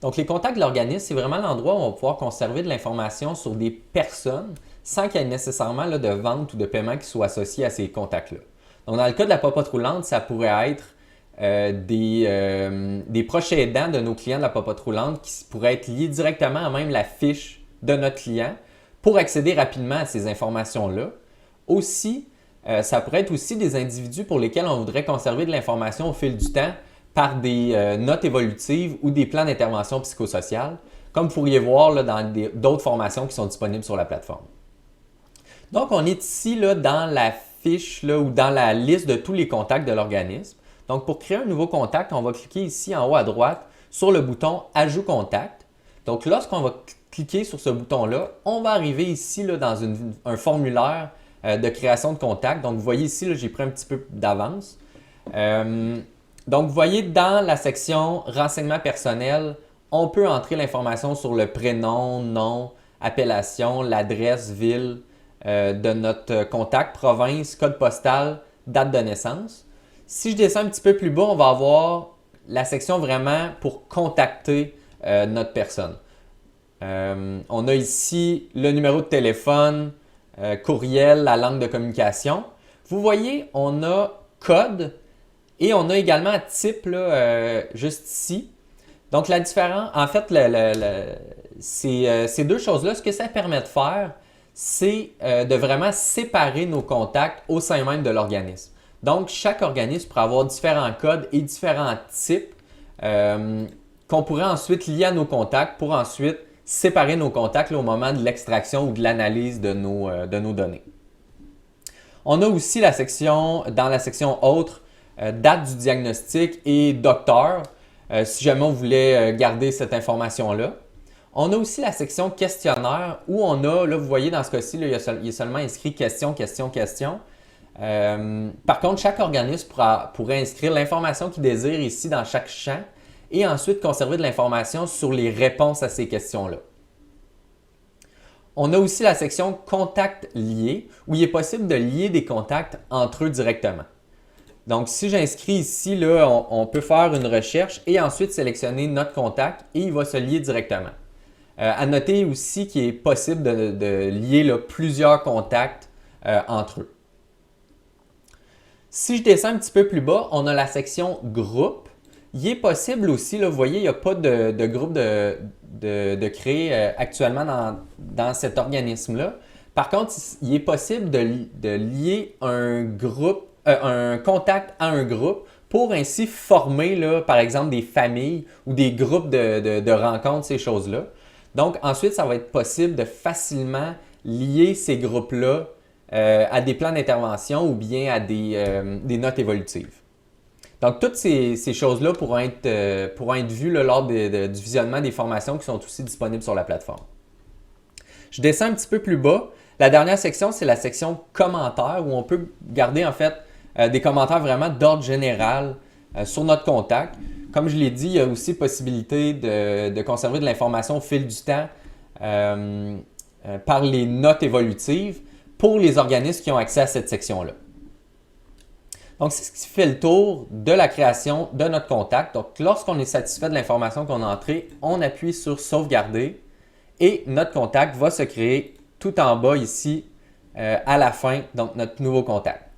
Donc, les contacts de l'organisme, c'est vraiment l'endroit où on va pouvoir conserver de l'information sur des personnes sans qu'il y ait nécessairement là, de vente ou de paiement qui soit associé à ces contacts-là. Donc, dans le cas de la popote roulante, ça pourrait être des proches aidants de nos clients de la popote roulante qui pourraient être liés directement à même la fiche de notre client pour accéder rapidement à ces informations-là. Aussi, ça pourrait être aussi des individus pour lesquels on voudrait conserver de l'information au fil du temps par des notes évolutives ou des plans d'intervention psychosociale, comme vous pourriez voir là, dans d'autres formations qui sont disponibles sur la plateforme. Donc, on est ici là, dans la fiche là, ou dans la liste de tous les contacts de l'organisme. Donc, pour créer un nouveau contact, on va cliquer ici en haut à droite sur le bouton « Ajout contact ». Donc, lorsqu'on va cliquer sur ce bouton-là, on va arriver ici là, dans un formulaire de création de contact. Donc, vous voyez ici, j'ai pris un petit peu d'avance. Donc, vous voyez dans la section « Renseignements personnels », on peut entrer l'information sur le prénom, nom, appellation, l'adresse, ville de notre contact, province, code postal, date de naissance. Si je descends un petit peu plus bas, on va avoir la section vraiment pour contacter notre personne. On a ici le numéro de téléphone, courriel, la langue de communication. Vous voyez, on a code et on a également type là, juste ici. Donc, la différence, en fait, ces deux choses-là, ce que ça permet de faire, c'est de vraiment séparer nos contacts au sein même de l'organisme. Donc, chaque organisme pourrait avoir différents codes et différents types qu'on pourrait ensuite lier à nos contacts pour ensuite séparer nos contacts là, au moment de l'extraction ou de l'analyse de nos données. On a aussi la section, dans la section Autres, date du diagnostic et docteur, si jamais on voulait garder cette information-là. On a aussi la section questionnaire où on a, là vous voyez dans ce cas-ci, il y a seulement inscrit question, question, question. Par contre, chaque organisme pourrait inscrire l'information qu'il désire ici dans chaque champ et ensuite conserver de l'information sur les réponses à ces questions-là. On a aussi la section contacts liés où il est possible de lier des contacts entre eux directement. Donc, si j'inscris ici, là, on peut faire une recherche et ensuite sélectionner notre contact et il va se lier directement. À noter aussi qu'il est possible de lier là, plusieurs contacts entre eux. Si je descends un petit peu plus bas, on a la section groupe. Il est possible aussi, là, vous voyez, il n'y a pas de groupe de créer actuellement dans cet organisme-là. Par contre, il est possible de lier un contact à un groupe pour ainsi former, là, par exemple, des familles ou des groupes de rencontres, ces choses-là. Donc, ensuite, ça va être possible de facilement lier ces groupes-là à des plans d'intervention ou bien à des notes évolutives. Donc, toutes ces choses-là pourront être vues là, lors du visionnement des formations qui sont aussi disponibles sur la plateforme. Je descends un petit peu plus bas. La dernière section, c'est la section commentaires où on peut garder en fait des commentaires vraiment d'ordre général sur notre contact. Comme je l'ai dit, il y a aussi possibilité de conserver de l'information au fil du temps par les notes évolutives pour les organismes qui ont accès à cette section-là. Donc, c'est ce qui fait le tour de la création de notre contact. Donc, lorsqu'on est satisfait de l'information qu'on a entrée, on appuie sur « Sauvegarder » et notre contact va se créer tout en bas ici à la fin, donc notre nouveau contact.